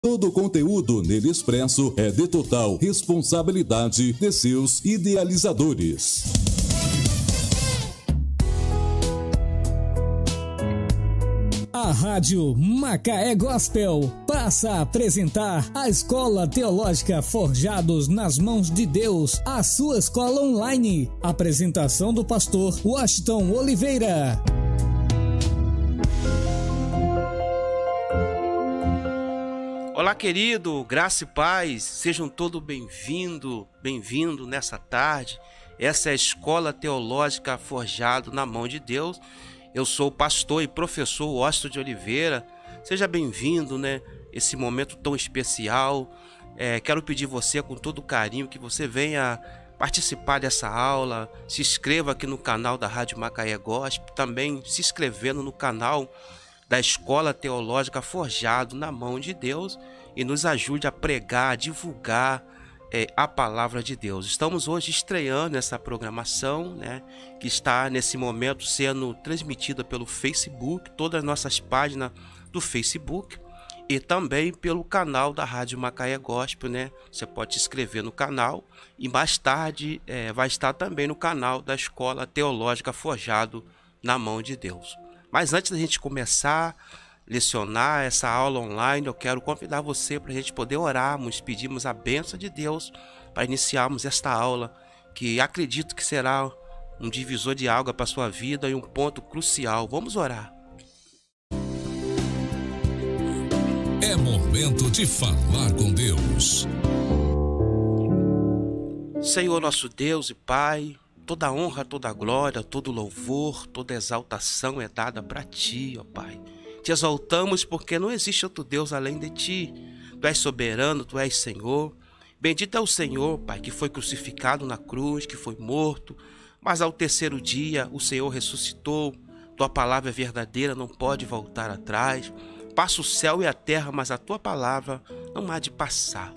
Todo o conteúdo nele expresso é de total responsabilidade de seus idealizadores. A Rádio Macaé Gospel passa a apresentar a Escola Teológica Forjados nas Mãos de Deus, a sua escola online. Apresentação do pastor Washington Oliveira. Olá, querido, graça e paz, sejam todos bem-vindo nessa tarde. Essa é a Escola Teológica Forjado na Mão de Deus. Eu sou o pastor e professor Washington de Oliveira. Seja bem-vindo, esse momento tão especial. Quero pedir você com todo carinho que você venha participar dessa aula. Se inscreva aqui no canal da Rádio Macaé Gospel, também se inscrevendo no canal da Escola Teológica Forjado na Mão de Deus e nos ajude a pregar, a divulgar a palavra de Deus. Estamos hoje estreando essa programação, que está nesse momento sendo transmitida pelo Facebook, todas as nossas páginas do Facebook e também pelo canal da Rádio Macaé Gospel, Você pode se inscrever no canal e mais tarde vai estar também no canal da Escola Teológica Forjado na Mão de Deus. Mas antes da gente começar a lecionar essa aula online, eu quero convidar você para a gente poder orarmos, pedirmos a bênção de Deus para iniciarmos esta aula, que acredito que será um divisor de água para a sua vida e um ponto crucial. Vamos orar. É momento de falar com Deus. Senhor nosso Deus e Pai, toda honra, toda glória, todo louvor, toda exaltação é dada para Ti, ó Pai. Te exaltamos porque não existe outro Deus além de Ti. Tu és soberano, Tu és Senhor. Bendito é o Senhor, Pai, que foi crucificado na cruz, que foi morto, mas ao terceiro dia o Senhor ressuscitou. Tua palavra é verdadeira, não pode voltar atrás. Passa o céu e a terra, mas a Tua palavra não há de passar.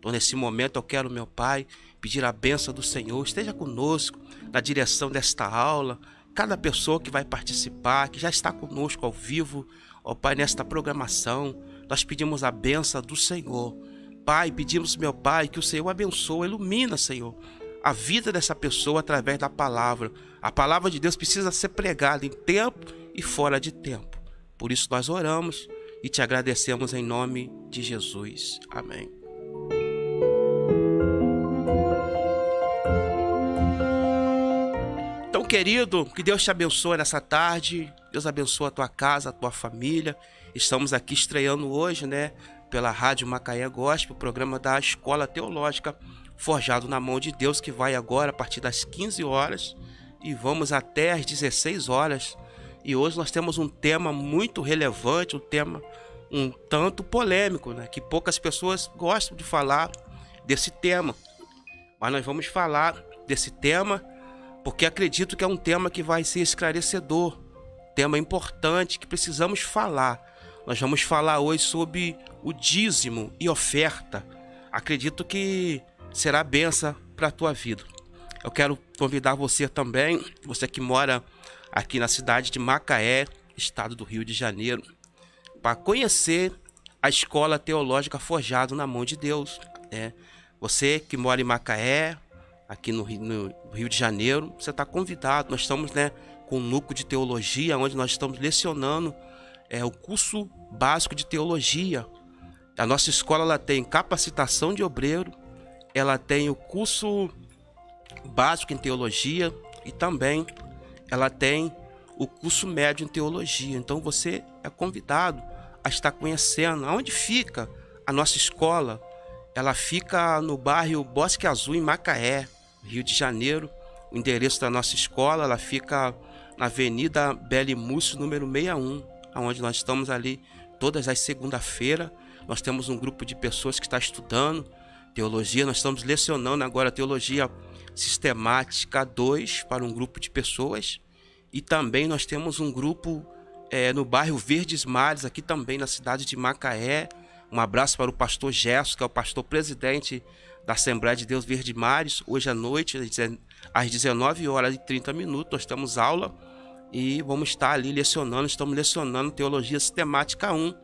Então, nesse momento, eu quero, meu Pai, pedir a bênção do Senhor. Esteja conosco na direção desta aula. Cada pessoa que vai participar, que já está conosco ao vivo, ó Pai, nesta programação, nós pedimos a bênção do Senhor. Pai, pedimos, meu Pai, que o Senhor abençoe, ilumina, Senhor, a vida dessa pessoa através da palavra. A palavra de Deus precisa ser pregada em tempo e fora de tempo. Por isso nós oramos e te agradecemos em nome de Jesus. Amém. Então, querido, que Deus te abençoe nessa tarde. Deus abençoe a tua casa, a tua família. Estamos aqui estreando hoje, pela Rádio Macaé Gospel, o programa da Escola Teológica Forjado na Mão de Deus, que vai agora a partir das 15 horas e vamos até às 16 horas. E hoje nós temos um tema muito relevante, um tema um tanto polêmico, que poucas pessoas gostam de falar desse tema. Mas nós vamos falar desse tema porque acredito que é um tema que vai ser esclarecedor, tema importante que precisamos falar. Nós vamos falar hoje sobre o dízimo e oferta. Acredito que será bênção para a tua vida. Eu quero convidar você também, você que mora aqui na cidade de Macaé, estado do Rio de Janeiro, para conhecer a Escola Teológica Forjado na Mão de Deus. Você que mora em Macaé, aqui no Rio de Janeiro, você está convidado. Nós estamos com um núcleo de teologia, onde nós estamos lecionando o curso básico de teologia. A nossa escola ela tem capacitação de obreiro, ela tem o curso básico em teologia e também ela tem o curso médio em teologia. Então você é convidado a estar conhecendo. Aonde fica a nossa escola? Ela fica no bairro Bosque Azul, em Macaé, Rio de Janeiro. O endereço da nossa escola, ela fica na Avenida Beli Múcio, número 61, onde nós estamos ali todas as segunda-feiras. Nós temos um grupo de pessoas que está estudando teologia. Nós estamos lecionando agora teologia sistemática 2 para um grupo de pessoas. E também nós temos um grupo no bairro Verdes Mares, aqui também na cidade de Macaé. Um abraço para o pastor Gerson, que é o pastor presidente da Assembleia de Deus Verdes Mares. Hoje à noite, às 19h30, nós temos aula e vamos estar ali lecionando. Estamos lecionando Teologia Sistemática 1.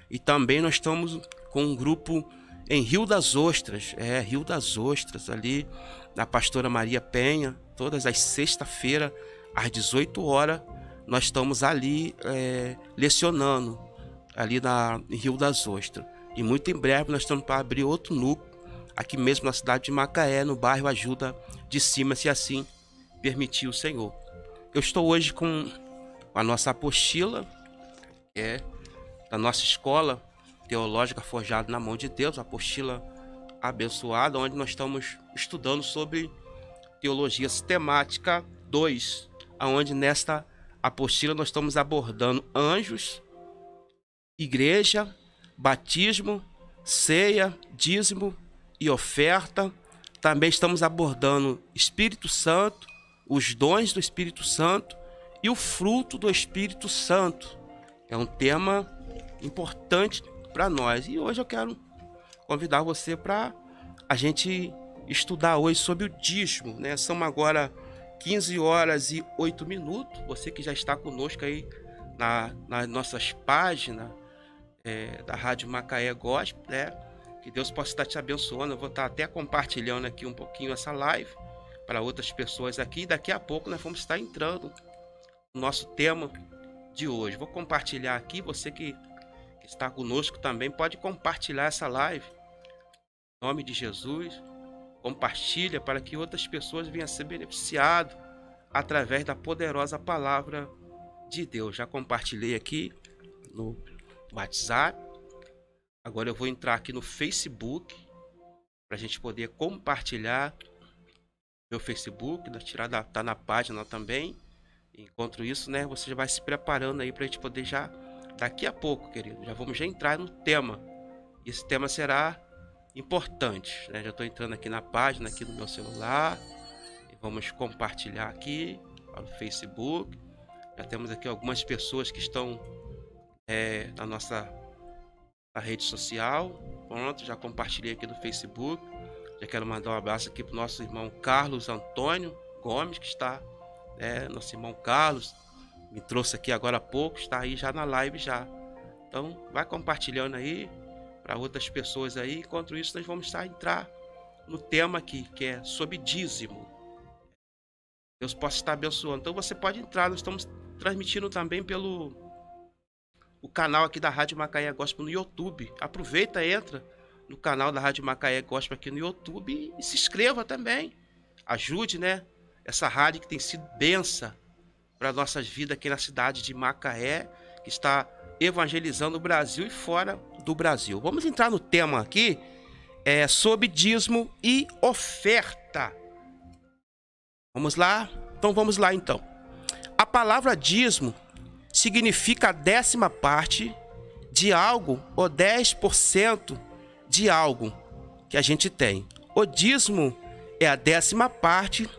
E também nós estamos com um grupo em Rio das Ostras, Rio das Ostras, ali na Pastora Maria Penha, todas as sexta-feiras, às 18 horas, nós estamos ali lecionando, ali em Rio das Ostras. E muito em breve nós estamos para abrir outro núcleo, aqui mesmo na cidade de Macaé, no bairro Ajuda de Cima, se assim permitir o Senhor. Eu estou hoje com a nossa apostila, da nossa escola teológica Forjado na Mão de Deus, a apostila abençoada, onde nós estamos estudando sobre Teologia Sistemática 2, onde nesta apostila nós estamos abordando anjos, igreja, batismo, ceia, dízimo e oferta. Também estamos abordando Espírito Santo, os dons do Espírito Santo e o fruto do Espírito Santo. É um tema importante para nós. E hoje eu quero convidar você para a gente estudar hoje sobre o dízimo, né? São agora 15 horas e 8 minutos. Você que já está conosco aí nas nossas páginas da Rádio Macaé Gospel, né? Que Deus possa estar te abençoando. Eu vou estar até compartilhando aqui um pouquinho essa live para outras pessoas aqui. Daqui a pouco nós vamos estar entrando no nosso tema de hoje. Vou compartilhar aqui. Você que está conosco também pode compartilhar essa live. Em nome de Jesus, compartilha para que outras pessoas venham a ser beneficiadas através da poderosa palavra de Deus. Já compartilhei aqui no WhatsApp. Agora eu vou entrar aqui no Facebook para a gente poder compartilhar meu Facebook, tá na página também. Enquanto isso, né, você já vai se preparando aí para a gente poder já, daqui a pouco, querido, vamos entrar no tema. Esse tema será importante, né? Já estou entrando aqui na página, aqui no meu celular, e vamos compartilhar aqui para o Facebook. Já temos aqui algumas pessoas que estão na nossa rede social. Pronto, já compartilhei aqui no Facebook. Já quero mandar um abraço aqui para o nosso irmão Carlos Antônio Gomes, que está, nosso irmão Carlos, me trouxe aqui agora há pouco, está aí já na live já. Então, vai compartilhando aí para outras pessoas aí. Enquanto isso, nós vamos entrar no tema aqui, que é sobre dízimo. Deus possa estar abençoando. Então, você pode entrar, nós estamos transmitindo também pelo o canal aqui da Rádio Macaé Gospel no YouTube. Aproveita, entra no canal da Rádio Macaé Gospel aqui no YouTube e se inscreva também. Ajude, né? Essa rádio que tem sido bênção para nossas vidas aqui na cidade de Macaé, que está evangelizando o Brasil e fora do Brasil. Vamos entrar no tema aqui, sobre dízimo e oferta. Vamos lá? Então vamos lá então. A palavra dízimo significa a 10ª parte de algo ou 10% de algo que a gente tem. O dízimo é a 10ª parte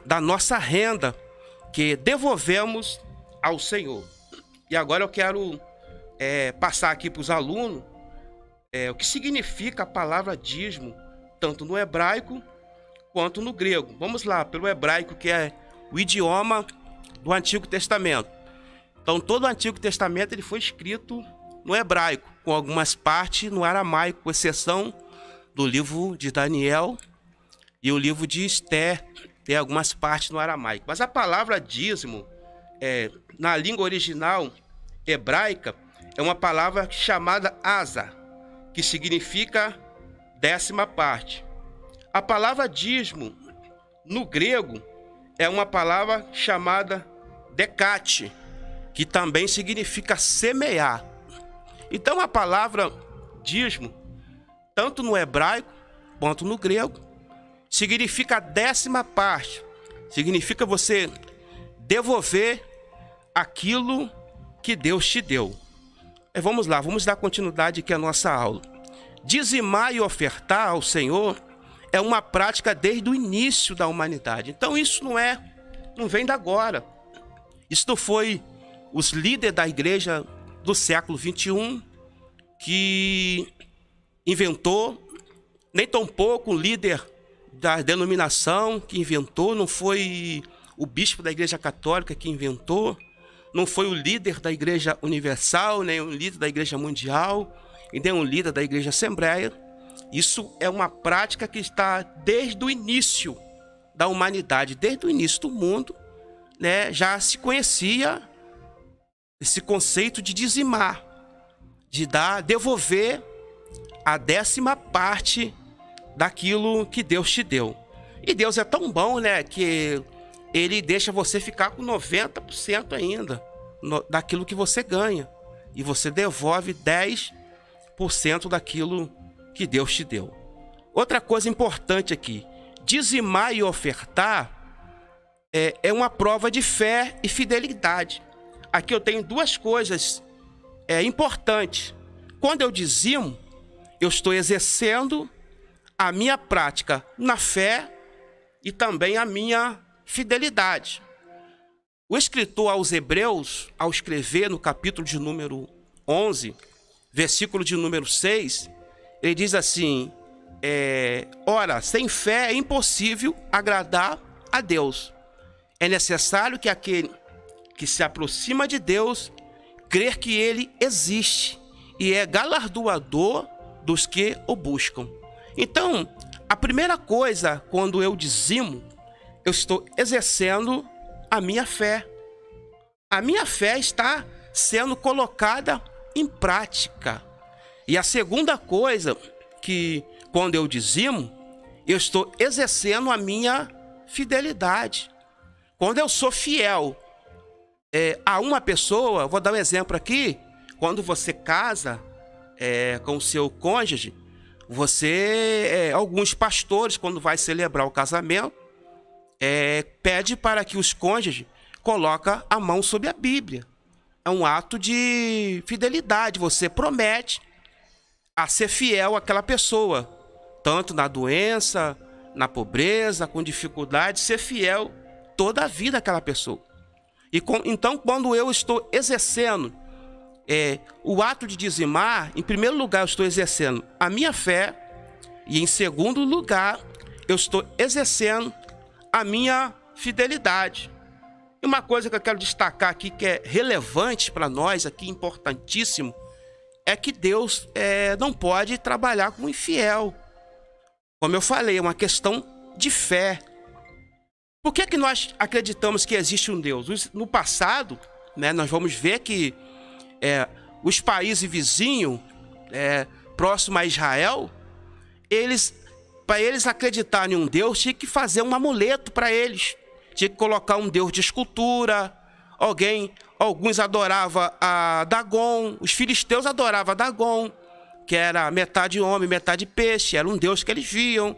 da nossa renda que devolvemos ao Senhor. E agora eu quero passar aqui para os alunos o que significa a palavra dízimo, tanto no hebraico quanto no grego. Vamos lá, pelo hebraico, que é o idioma do Antigo Testamento. Então, todo o Antigo Testamento ele foi escrito no hebraico, com algumas partes no aramaico, com exceção do livro de Daniel e o livro de Esther, tem algumas partes no aramaico. Mas a palavra dízimo, na língua original hebraica, é uma palavra chamada asa, que significa 10ª parte. A palavra dízimo, no grego, é uma palavra chamada decate, que também significa semear. Então a palavra dízimo, tanto no hebraico quanto no grego, significa a 10ª parte. Significa você devolver aquilo que Deus te deu. Vamos lá, vamos dar continuidade aqui à nossa aula. Dizimar e ofertar ao Senhor é uma prática desde o início da humanidade. Então isso não vem da agora. Isso não foi os líderes da igreja do século 21 que inventou, nem tampouco o líder da denominação que inventou, não foi o bispo da igreja católica que inventou, não foi o líder da igreja universal, nem o líder da igreja mundial. e nenhum líder da Igreja Assembleia. Isso é uma prática que está desde o início da humanidade, desde o início do mundo, né? Já se conhecia esse conceito de dizimar, de devolver a 10ª parte daquilo que Deus te deu. E Deus é tão bom, né, que Ele deixa você ficar com 90% ainda daquilo que você ganha. E você devolve 10% daquilo que Deus te deu. Outra coisa importante aqui, dizimar e ofertar é uma prova de fé e fidelidade. Aqui eu tenho duas coisas importantes. Quando eu dizimo, eu estou exercendo a minha prática na fé e também a minha fidelidade. O escritor aos Hebreus, ao escrever no capítulo de número 11, versículo de número 6, ele diz assim, ora, sem fé é impossível agradar a Deus. É necessário que aquele que se aproxima de Deus crer que Ele existe e é galardoador dos que o buscam. Então, a primeira coisa, quando eu dizimo, eu estou exercendo a minha fé. A minha fé está sendo colocada em prática. E a segunda coisa, que quando eu dizimo, eu estou exercendo a minha fidelidade. Quando eu sou fiel a uma pessoa, vou dar um exemplo aqui, quando você casa com o seu cônjuge, alguns pastores, quando vai celebrar o casamento, pede para que os cônjuges coloquem a mão sobre a Bíblia. É um ato de fidelidade, você promete a ser fiel àquela pessoa, tanto na doença, na pobreza, com dificuldade, ser fiel toda a vida àquela pessoa. Então, quando eu estou exercendo o ato de dizimar, em primeiro lugar, eu estou exercendo a minha fé e, em segundo lugar, eu estou exercendo a minha fidelidade. E uma coisa que eu quero destacar aqui, que é relevante para nós aqui, importantíssimo, é que Deus não pode trabalhar com o infiel. Como eu falei, é uma questão de fé. Por que nós acreditamos que existe um Deus? No passado, né, nós vamos ver que os países vizinhos, próximos a Israel, para eles acreditarem em um Deus, tinha que fazer um amuleto para eles. Tinha que colocar um Deus de escultura. Alguns adoravam a Dagon. Os filisteus adoravam a Dagon, que era metade homem, metade peixe. Era um Deus que eles viam.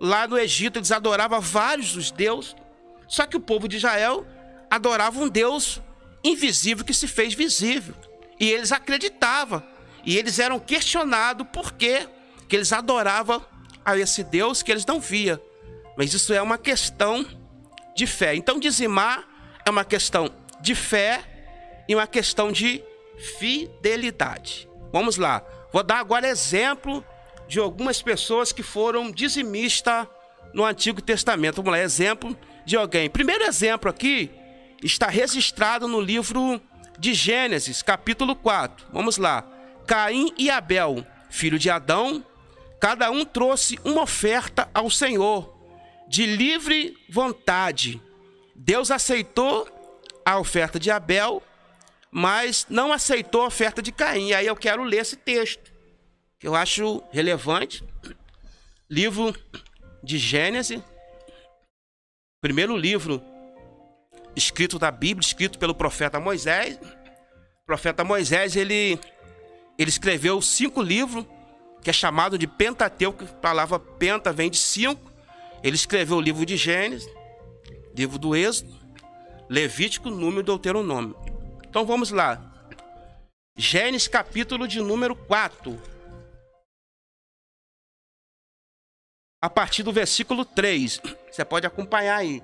Lá no Egito eles adoravam vários dos deuses. Só que o povo de Israel adorava um Deus invisível que se fez visível. E eles acreditavam. E eles eram questionados por que eles adoravam a esse Deus que eles não viam. Mas isso é uma questão de fé. Então dizimar é uma questão de fé e uma questão de fidelidade. Vamos lá. Vou dar agora exemplo de algumas pessoas que foram dizimistas no Antigo Testamento. Vamos lá, exemplo de alguém. Primeiro exemplo aqui está registrado no livro de Gênesis, capítulo 4. Vamos lá. Caim e Abel, filho de Adão, cada um trouxe uma oferta ao Senhor, de livre vontade. Deus aceitou a oferta de Abel, mas não aceitou a oferta de Caim. Aí eu quero ler esse texto, que eu acho relevante. Livro de Gênesis, primeiro livro escrito da Bíblia, escrito pelo profeta Moisés. O profeta Moisés, ele escreveu 5 livros, que é chamado de Pentateuco. A palavra penta vem de 5. Ele escreveu o livro de Gênesis, livro do Êxodo, Levítico, Número e Deuteronômio. Então vamos lá. Gênesis, capítulo de número 4. A partir do versículo 3. Você pode acompanhar aí.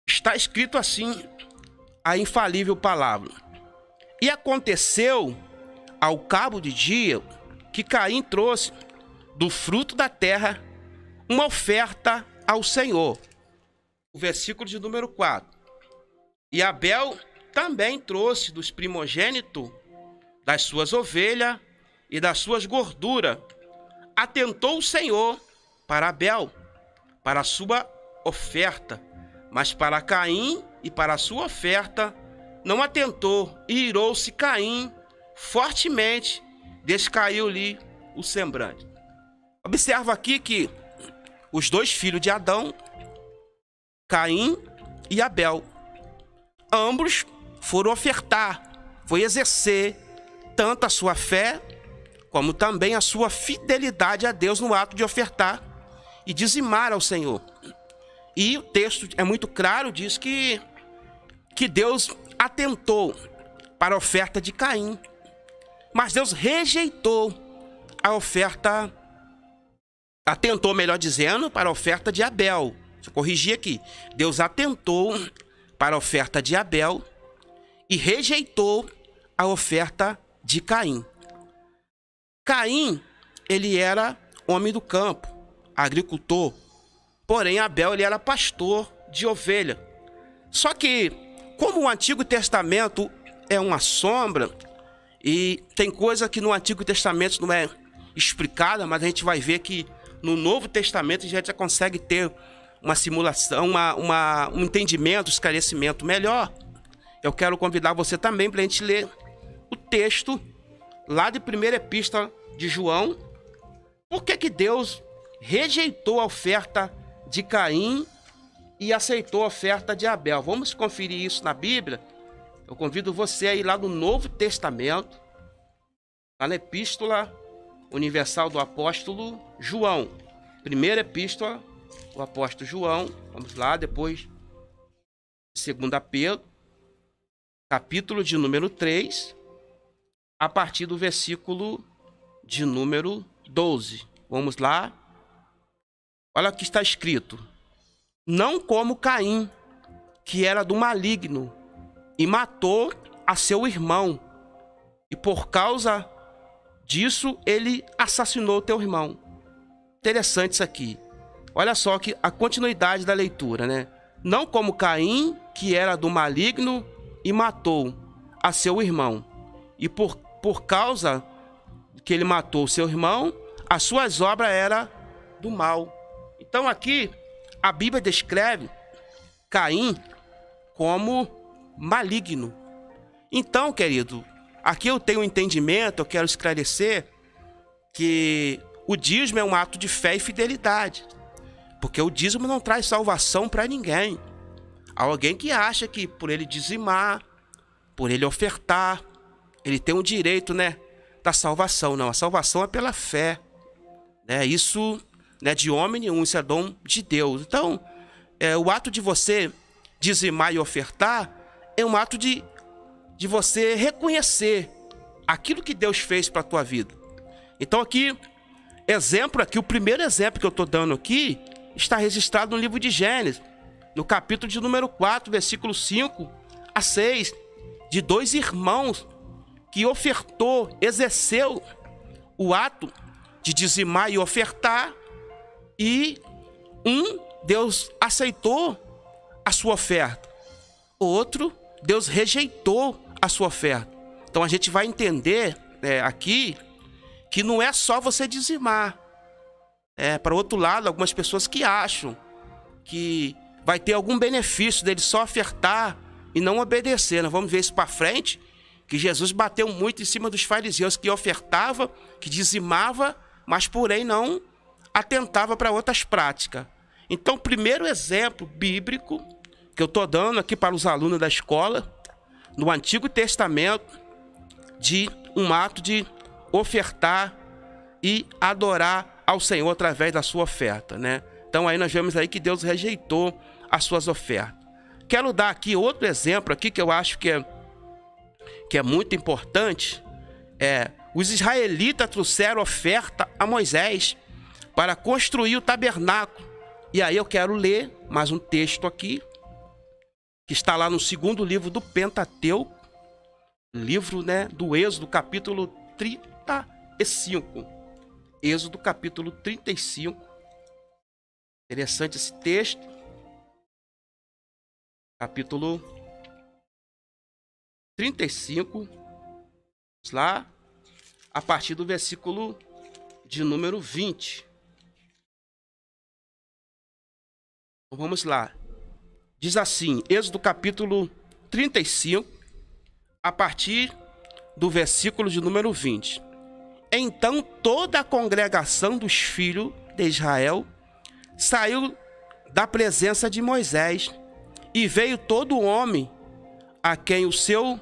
Está escrito assim, a infalível palavra. E aconteceu, ao cabo de dia, que Caim trouxe do fruto da terra uma oferta ao Senhor. O versículo de número 4. E Abel também trouxe dos primogênitos das suas ovelhas e das suas gorduras. Atentou o Senhor para Abel, para a sua oferta, mas para Caim e para a sua oferta não atentou, e irou-se Caim fortemente, descaiu-lhe o semblante. Observa aqui que os dois filhos de Adão, Caim e Abel, ambos foram ofertar, foi exercer tanto a sua fé como também a sua fidelidade a Deus no ato de ofertar e dizimar ao Senhor. E o texto é muito claro, diz que Deus atentou para a oferta de Caim, mas Deus rejeitou a oferta, atentou, melhor dizendo, para a oferta de Abel. Deixa eu corrigir aqui. Deus atentou para a oferta de Abel e rejeitou a oferta de Caim. Caim, ele era homem do campo, agricultor, porém Abel, ele era pastor de ovelha. Só que, como o Antigo Testamento é uma sombra, e tem coisa que no Antigo Testamento não é explicada, mas a gente vai ver que no Novo Testamento a gente já consegue ter uma simulação, um entendimento, um esclarecimento melhor. Eu quero convidar você também para a gente ler o texto lá de 1ª Epístola de João. Por que Deus rejeitou a oferta de Caim e aceitou a oferta de Abel? Vamos conferir isso na Bíblia. Eu convido você a ir lá no Novo Testamento, lá na Epístola Universal do Apóstolo João. 1ª Epístola do Apóstolo João. Vamos lá, depois 2 Pedro, capítulo de número 3, a partir do versículo de número 12. Vamos lá. Olha o que está escrito. Não como Caim, que era do maligno, e matou a seu irmão, e por causa disso ele assassinou teu irmão. Interessante isso aqui. Olha só que a continuidade da leitura, né? Não como Caim, que era do maligno, e matou a seu irmão, e por causa que ele matou seu irmão, as suas obras eram do mal. Então aqui a Bíblia descreve Caim como maligno. Então, querido, aqui eu tenho um entendimento, eu quero esclarecer que o dízimo é um ato de fé e fidelidade, porque o dízimo não traz salvação para ninguém. Há alguém que acha que por ele dizimar, por ele ofertar, ele tem um direito, né, da salvação. Não, a salvação é pela fé, né? Isso não é de homem nenhum, isso é dom de Deus. Então, o ato de você dizimar e ofertar é um ato de você reconhecer aquilo que Deus fez para a tua vida. Então aqui, o primeiro exemplo que eu estou dando aqui, está registrado no livro de Gênesis, no capítulo de número 4, versículo 5 a 6, de dois irmãos que exerceu o ato de dizimar e ofertar, e Deus aceitou a sua oferta, outro, Deus rejeitou a sua oferta. Então a gente vai entender aqui que não é só você dizimar. Para outro lado, algumas pessoas que acham que vai ter algum benefício dele só ofertar e não obedecer. Nós vamos ver isso para frente, que Jesus bateu muito em cima dos fariseus que ofertava, que dizimava, mas porém não atentava para outras práticas. Então, o primeiro exemplo bíblico que eu estou dando aqui para os alunos da escola, no Antigo Testamento, de um ato de ofertar e adorar ao Senhor através da sua oferta, né? Então aí nós vemos aí que Deus rejeitou as suas ofertas. Quero dar aqui outro exemplo aqui que eu acho que é muito importante. Os israelitas trouxeram oferta a Moisés para construir o tabernáculo. E aí eu quero ler mais um texto aqui, que está lá no 2º livro do Pentateuco, livro, né, do Êxodo, capítulo 35. Êxodo, capítulo 35. Interessante esse texto. Capítulo 35, lá, a partir do versículo de número 20. Então, vamos lá. Diz assim, Êxodo capítulo 35, a partir do versículo de número 20. Então toda a congregação dos filhos de Israel saiu da presença de Moisés, e veio todo homem a quem o seu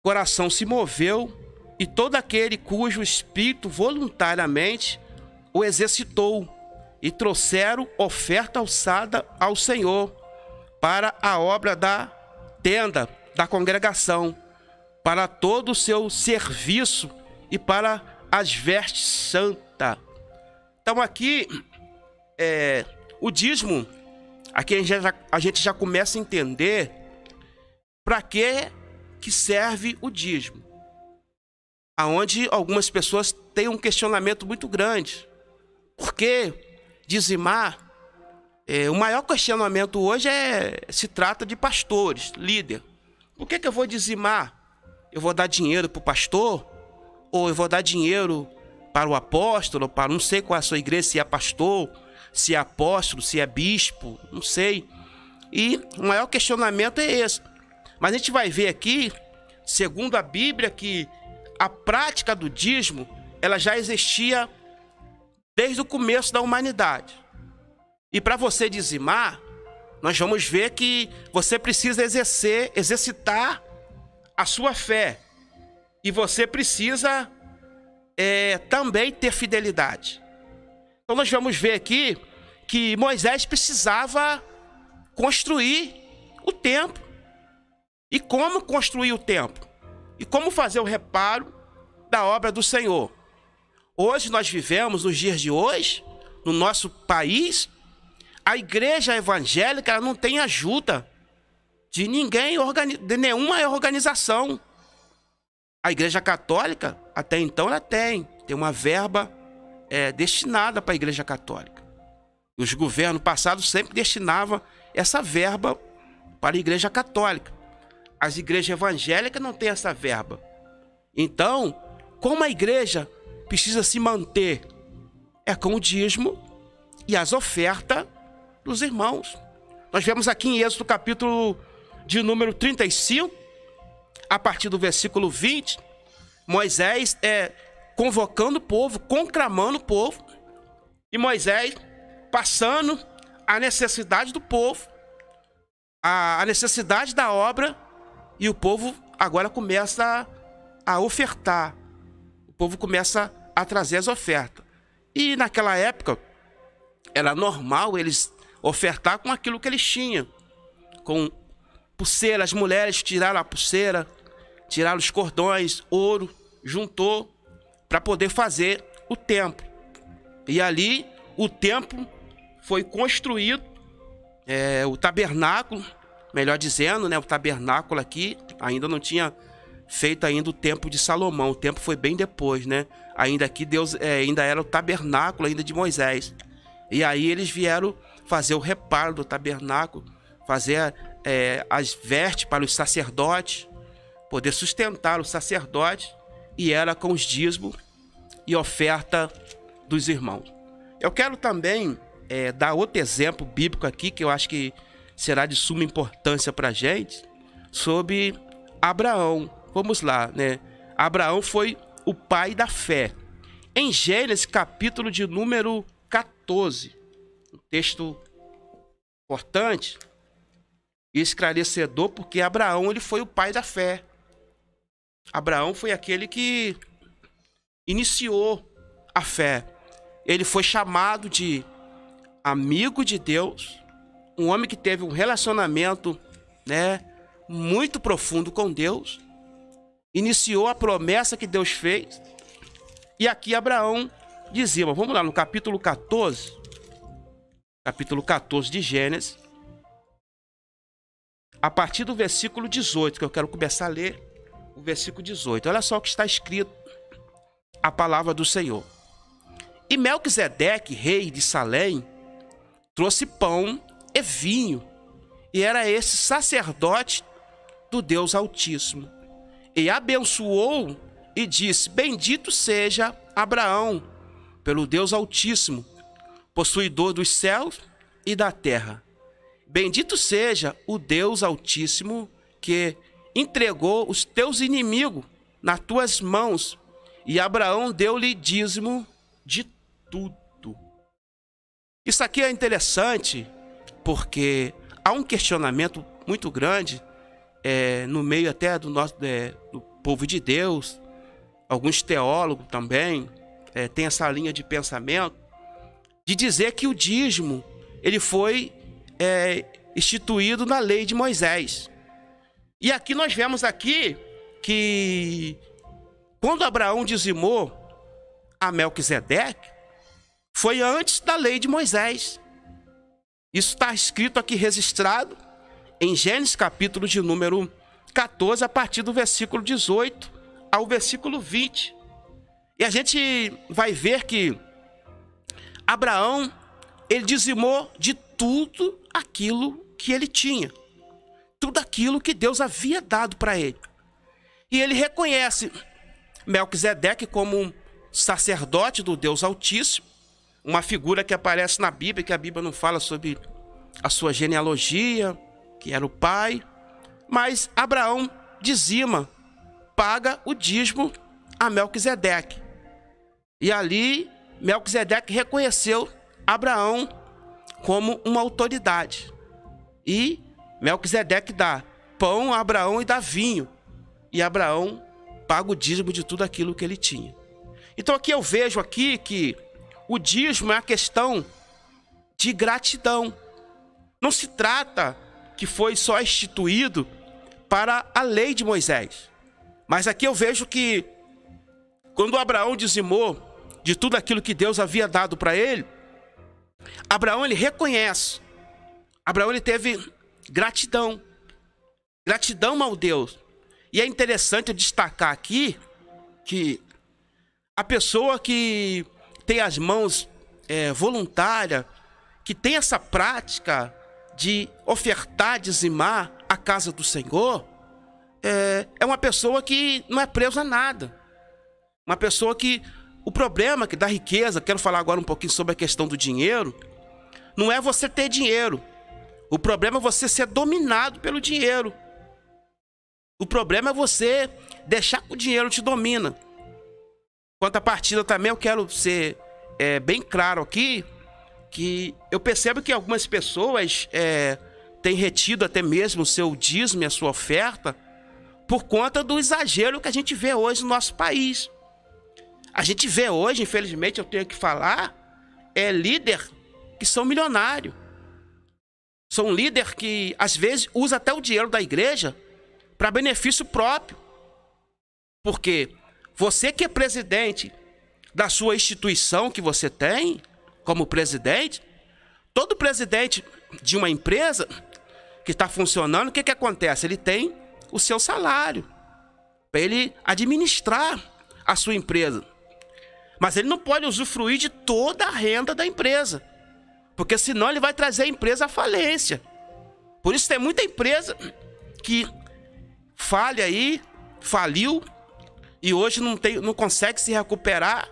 coração se moveu, e todo aquele cujo espírito voluntariamente o exercitou, e trouxeram oferta alçada ao Senhor para a obra da tenda da congregação, para todo o seu serviço e para as vestes santas. Então aqui, o dízimo, aqui a gente já começa a entender para que serve o dízimo. Aonde algumas pessoas têm um questionamento muito grande. Por que dizimar? O maior questionamento hoje se trata de pastores, líder. Por que eu vou dizimar? Eu vou dar dinheiro para o pastor? Ou eu vou dar dinheiro para o apóstolo? Para não sei qual é a sua igreja, se é pastor, se é apóstolo, se é bispo, não sei. E o maior questionamento é esse. Mas a gente vai ver aqui, segundo a Bíblia, que a prática do dízimo, ela já existia desde o começo da humanidade. E para você dizimar, nós vamos ver que você precisa exercitar a sua fé. E você precisa também ter fidelidade. Então nós vamos ver aqui que Moisés precisava construir o templo. E como construir o templo? E como fazer o reparo da obra do Senhor? Hoje nós vivemos, nos dias de hoje, no nosso país, a igreja evangélica ela não tem ajuda de ninguém, de nenhuma organização. A igreja católica, até então, ela tem uma verba destinada para a igreja católica. Os governos passados sempre destinavam essa verba para a igreja católica. As igrejas evangélicas não têm essa verba. Então, como a igreja precisa se manter? É com o dízimo e as ofertas dos irmãos. Nós vemos aqui em Êxodo capítulo de número 35, a partir do versículo 20, Moisés convocando o povo, conclamando o povo, e Moisés passando a necessidade do povo, a necessidade da obra, e o povo agora começa a ofertar. O povo começa a trazer as ofertas. E naquela época, era normal eles ofertar com aquilo que eles tinham. Com pulseira, as mulheres tiraram a pulseira, tiraram os cordões, ouro, juntou para poder fazer o templo. E ali o templo foi construído, o tabernáculo, melhor dizendo, né, o tabernáculo aqui ainda não tinha feito ainda o templo de Salomão. O templo foi bem depois, né? Ainda aqui Deus ainda era o tabernáculo ainda de Moisés. E aí eles vieram fazer o reparo do tabernáculo, fazer as vestes para os sacerdotes, poder sustentar os sacerdotes, e era com os dízimos e oferta dos irmãos. Eu quero também dar outro exemplo bíblico aqui, que eu acho que será de suma importância para a gente, sobre Abraão. Vamos lá, né? Abraão foi o pai da fé. Em Gênesis, capítulo de número 14, um texto importante e esclarecedor, porque Abraão ele foi o pai da fé. Abraão foi aquele que iniciou a fé. Ele foi chamado de amigo de Deus, um homem que teve um relacionamento, né, muito profundo com Deus, iniciou a promessa que Deus fez. E aqui Abraão dizia, vamos lá no capítulo 14 de Gênesis, a partir do versículo 18, que eu quero começar a ler o versículo 18. Olha só o que está escrito, a palavra do Senhor. E Melquisedeque, rei de Salém, trouxe pão e vinho, e era esse sacerdote do Deus Altíssimo. e abençoou e disse: bendito seja Abraão pelo Deus Altíssimo, possuidor dos céus e da terra. Bendito seja o Deus Altíssimo que entregou os teus inimigos nas tuas mãos. E Abraão deu-lhe dízimo de tudo. Isso aqui é interessante porque há um questionamento muito grande no meio até do povo de Deus. Alguns teólogos também têm essa linha de pensamento de dizer que o dízimo ele foi instituído na lei de Moisés. E aqui nós vemos aqui que quando Abraão dizimou a Melquisedeque, foi antes da lei de Moisés. Isso está escrito aqui, registrado em Gênesis capítulo de número 14, a partir do versículo 18 ao versículo 20. E a gente vai ver que Abraão, ele dizimou de tudo aquilo que ele tinha. Tudo aquilo que Deus havia dado para ele. E ele reconhece Melquisedeque como um sacerdote do Deus Altíssimo, uma figura que aparece na Bíblia, que a Bíblia não fala sobre a sua genealogia, que era o pai, mas Abraão dizima, paga o dízimo a Melquisedeque. E ali Melquisedeque reconheceu Abraão como uma autoridade. E Melquisedeque dá pão a Abraão e dá vinho. E Abraão paga o dízimo de tudo aquilo que ele tinha. Então aqui eu vejo aqui que o dízimo é uma questão de gratidão. Não se trata que foi só instituído para a lei de Moisés. Mas aqui eu vejo que quando Abraão dizimou de tudo aquilo que Deus havia dado para ele, Abraão ele reconhece. Abraão ele teve gratidão. Gratidão ao Deus. E é interessante destacar aqui que a pessoa que tem as mãos voluntárias, que tem essa prática de ofertar, dizimar a casa do Senhor, é uma pessoa que não é presa a nada. Uma pessoa que... O problema da riqueza, quero falar agora um pouquinho sobre a questão do dinheiro, não é você ter dinheiro. O problema é você ser dominado pelo dinheiro. O problema é você deixar que o dinheiro te domina. Quanto à partida também, eu quero ser bem claro aqui, que eu percebo que algumas pessoas têm retido até mesmo o seu dízimo e a sua oferta por conta do exagero que a gente vê hoje no nosso país. A gente vê hoje, infelizmente eu tenho que falar, líder que são milionários. São líder que às vezes usa até o dinheiro da igreja para benefício próprio. Porque você que é presidente da sua instituição que você tem, como presidente, todo presidente de uma empresa que está funcionando, o que acontece? Ele tem o seu salário para ele administrar a sua empresa. Mas ele não pode usufruir de toda a renda da empresa, porque senão ele vai trazer a empresa à falência. Por isso tem muita empresa que falha aí, faliu, e hoje não consegue se recuperar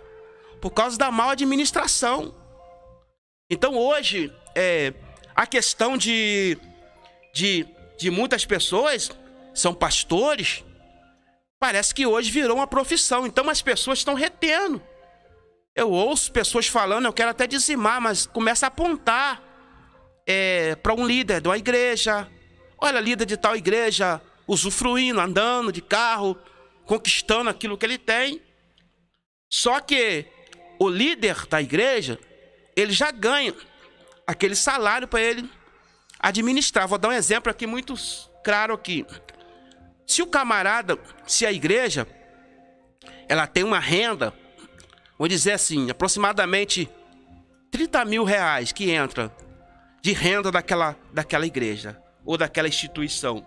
por causa da má administração. Então hoje, a questão de muitas pessoas, são pastores, parece que hoje virou uma profissão. Então as pessoas estão retendo. Eu ouço pessoas falando, eu quero até dizimar, mas começa a apontar para um líder de uma igreja. Olha, líder de tal igreja, usufruindo, andando de carro, conquistando aquilo que ele tem. Só que o líder da igreja, ele já ganha aquele salário para ele administrar. Vou dar um exemplo aqui muito claro aqui. Se o camarada, se a igreja, ela tem uma renda, vou dizer assim, aproximadamente 30 mil reais que entra de renda daquela igreja ou daquela instituição.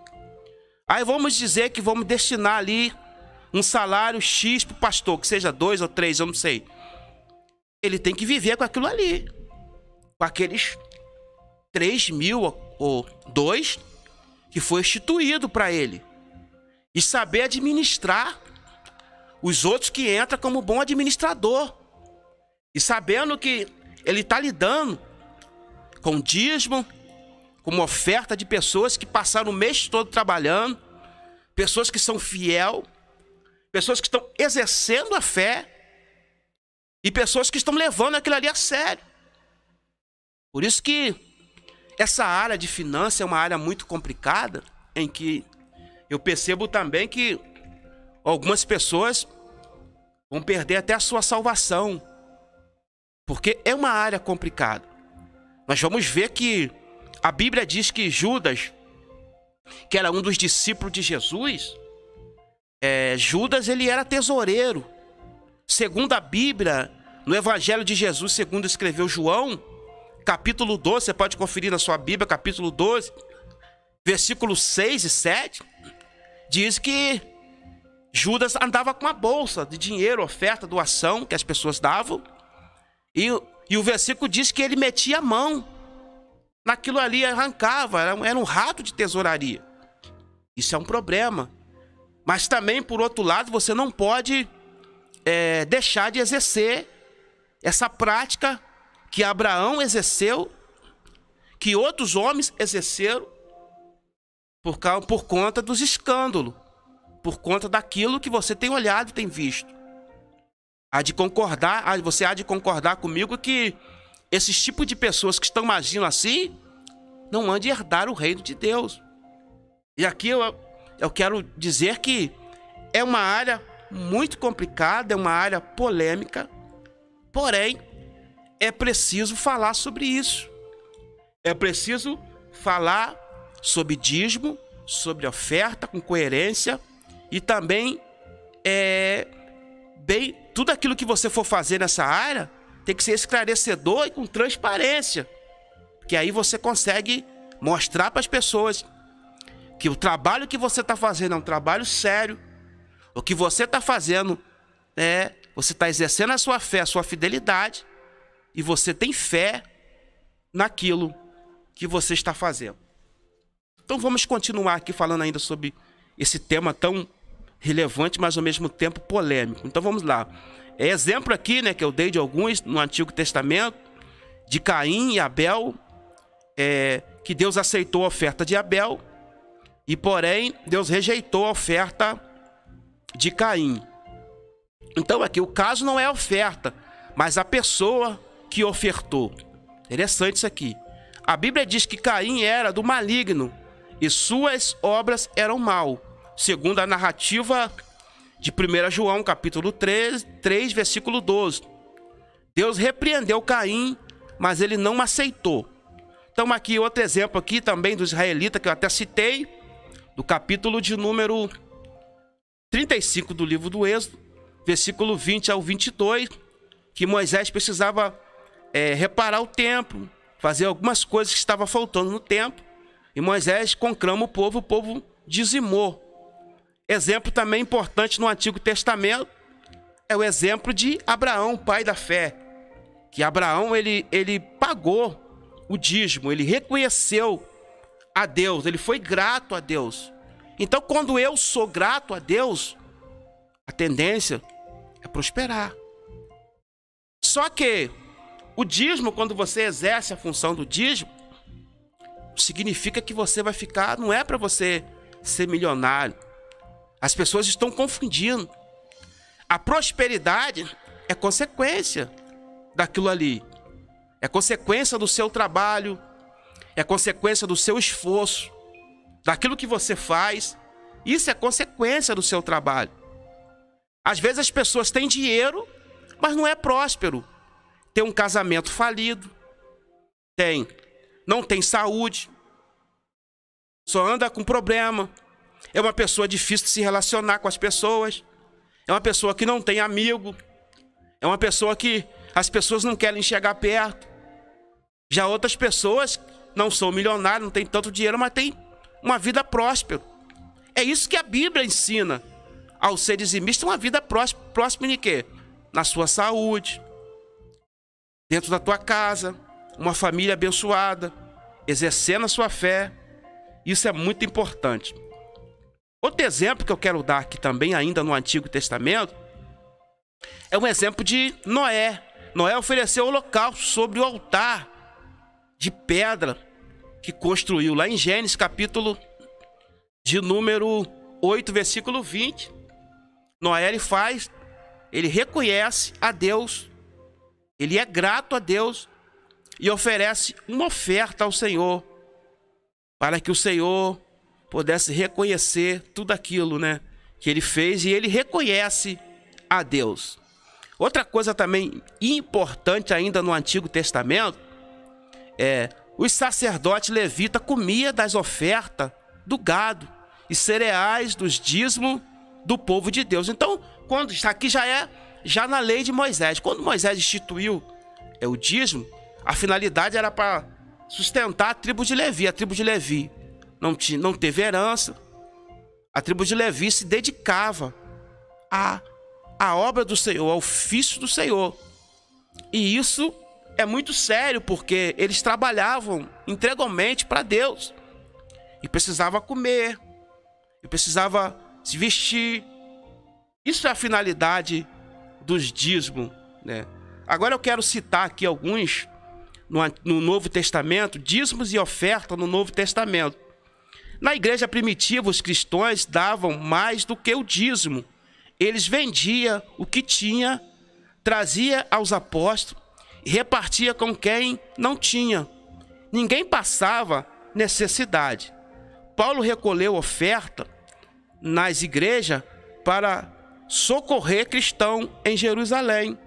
Aí vamos dizer que vamos destinar ali um salário X para o pastor, que seja 2 ou 3, eu não sei. Ele tem que viver com aquilo ali, com aqueles 3 mil ou 2 que foi instituído para ele. e saber administrar os outros que entram como bom administrador. E sabendo que ele está lidando com dízimo, com uma oferta de pessoas que passaram o mês todo trabalhando, pessoas que são fiel, pessoas que estão exercendo a fé e pessoas que estão levando aquilo ali a sério. Por isso que essa área de finanças é uma área muito complicada, em que eu percebo também que algumas pessoas vão perder até a sua salvação, porque é uma área complicada. Nós vamos ver que a Bíblia diz que Judas, que era um dos discípulos de Jesus, Judas ele era tesoureiro. Segundo a Bíblia, no Evangelho de Jesus, segundo escreveu João, capítulo 12, você pode conferir na sua Bíblia, capítulo 12, versículos 6 e 7, diz que Judas andava com uma bolsa de dinheiro, oferta, doação que as pessoas davam, e o versículo diz que ele metia a mão naquilo ali, arrancava, era um rato de tesouraria. Isso é um problema. Mas também, por outro lado, você não pode deixar de exercer essa prática que Abraão exerceu, que outros homens exerceram, por conta dos escândalos, por conta daquilo que você tem olhado e tem visto. Você há de concordar comigo que esses tipos de pessoas que estão agindo assim não hão de herdar o reino de Deus. E aqui eu quero dizer que é uma área muito complicada, é uma área polêmica, porém é preciso falar sobre isso. É preciso falar sobre dízimo, sobre oferta com coerência e também tudo aquilo que você for fazer nessa área tem que ser esclarecedor e com transparência, que aí você consegue mostrar para as pessoas que o trabalho que você está fazendo é um trabalho sério. O que você está fazendo você está exercendo a sua fé, a sua fidelidade, e você tem fé naquilo que você está fazendo. Então vamos continuar aqui falando ainda sobre esse tema tão relevante, mas ao mesmo tempo polêmico. Então vamos lá. Exemplo aqui, que eu dei de alguns no Antigo Testamento, de Caim e Abel, que Deus aceitou a oferta de Abel, e porém Deus rejeitou a oferta de Caim. Então aqui o caso não é a oferta, mas a pessoa que ofertou. Interessante isso aqui. A Bíblia diz que Caim era do maligno e suas obras eram mal, segundo a narrativa de 1 João, capítulo 3, versículo 12. Deus repreendeu Caim, mas ele não aceitou. Então aqui outro exemplo aqui também do israelita, que eu até citei, do capítulo de número 35 do livro do Êxodo, versículo 20 ao 22, que Moisés precisava reparar o templo, fazer algumas coisas que estavam faltando no templo, e Moisés conclama o povo dizimou. Exemplo também importante no Antigo Testamento é o exemplo de Abraão, pai da fé, que Abraão ele pagou o dízimo, ele reconheceu a Deus, ele foi grato a Deus. Então quando eu sou grato a Deus, a tendência é prosperar. Só que o dízimo, quando você exerce a função do dízimo, significa que você vai ficar, não é para você ser milionário. As pessoas estão confundindo. A prosperidade é consequência daquilo ali. É consequência do seu trabalho, é consequência do seu esforço, daquilo que você faz. Isso é consequência do seu trabalho. Às vezes as pessoas têm dinheiro, mas não é próspero. Tem um casamento falido, não tem saúde, só anda com problema, é uma pessoa difícil de se relacionar com as pessoas, é uma pessoa que não tem amigo, é uma pessoa que as pessoas não querem chegar perto. Já outras pessoas não são milionárias, não têm tanto dinheiro, mas têm uma vida próspera. É isso que a Bíblia ensina ao ser dizimista, uma vida próspera em quê? Na sua saúde, dentro da tua casa, uma família abençoada, exercendo a sua fé. Isso é muito importante. Outro exemplo que eu quero dar aqui também, ainda no Antigo Testamento, é um exemplo de Noé. Noé ofereceu holocausto sobre o altar de pedra que construiu lá em Gênesis, capítulo de número 8, versículo 20. Noé, ele reconhece a Deus, ele é grato a Deus e oferece uma oferta ao Senhor, para que o Senhor pudesse reconhecer tudo aquilo, né, que ele fez, e ele reconhece a Deus. Outra coisa também importante ainda no Antigo Testamento os sacerdotes levitas comiam das ofertas do gado e cereais dos dízimos do povo de Deus. Então, quando isso aqui já na lei de Moisés, quando Moisés instituiu o dízimo, a finalidade era para sustentar a tribo de Levi. A tribo de Levi não teve herança. A tribo de Levi se dedicava à obra do Senhor, ao ofício do Senhor. E isso é muito sério, porque eles trabalhavam integralmente para Deus. E precisava comer, e precisava se vestir. Isso é a finalidade dos dízimos, né? Agora eu quero citar aqui alguns no Novo Testamento, dízimos e oferta no Novo Testamento. Na igreja primitiva, os cristãos davam mais do que o dízimo. Eles vendiam o que tinha, trazia aos apóstolos e repartia com quem não tinha. Ninguém passava necessidade. Paulo recolheu oferta nas igrejas para socorrer cristãos em Jerusalém.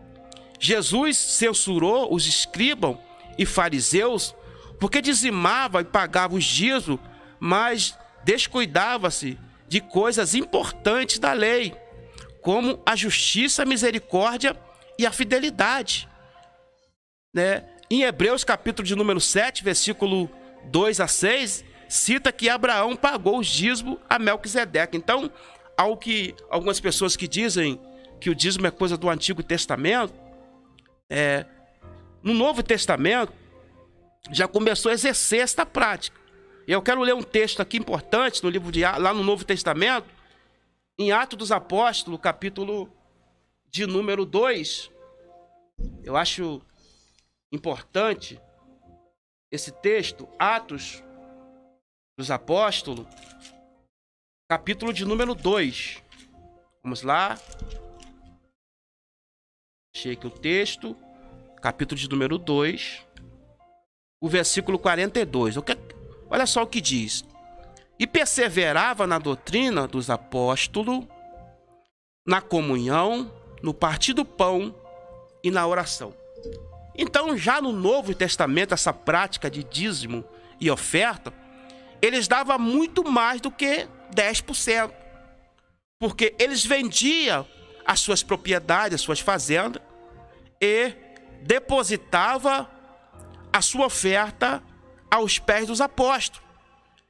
Jesus censurou os escribas e fariseus porque dizimavam e pagavam os dízimos, mas descuidava-se de coisas importantes da lei, como a justiça, a misericórdia e a fidelidade, né? Em Hebreus, capítulo de número 7, versículo 2 a 6, cita que Abraão pagou os dízimos a Melquisedeque. Então, ao que algumas pessoas que dizem que o dízimo é coisa do Antigo Testamento, no Novo Testamento já começou a exercer esta prática. E eu quero ler um texto aqui importante no livro lá no Novo Testamento, em Atos dos Apóstolos, capítulo de número 2. Eu acho importante esse texto, Atos dos Apóstolos, capítulo de número 2. Vamos lá. Achei aqui o texto, capítulo de número 2, o versículo 42. Olha só o que diz. E perseverava na doutrina dos apóstolos, na comunhão, no partir do pão e na oração. Então, já no Novo Testamento, essa prática de dízimo e oferta, eles davam muito mais do que 10%. Porque eles vendiam as suas propriedades, as suas fazendas, e depositavam a sua oferta aos pés dos apóstolos.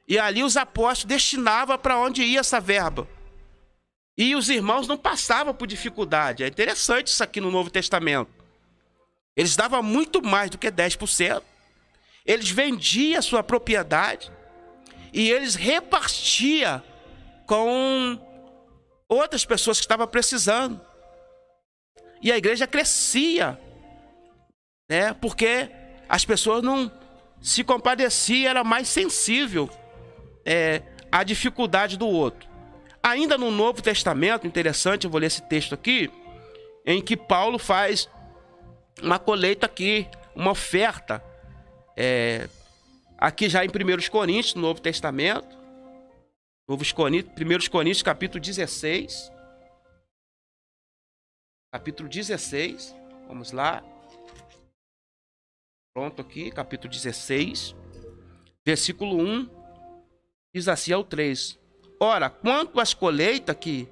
E ali os apóstolos destinavam para onde ia essa verba. E os irmãos não passavam por dificuldade. É interessante isso aqui no Novo Testamento. Eles davam muito mais do que 10%. Eles vendiam a sua propriedade e eles repartiam com outras pessoas que estavam precisando. E a igreja crescia, né? Porque as pessoas não se compadeciam, era mais sensível à dificuldade do outro. Ainda no Novo Testamento, interessante, eu vou ler esse texto aqui, em que Paulo faz uma colheita aqui, uma oferta, aqui já em 1 Coríntios, no Novo Testamento, 1 Coríntios, capítulo 16, vamos lá, pronto aqui, capítulo 16, versículo 1, diz assim ao 3, ora, quanto às colheitas que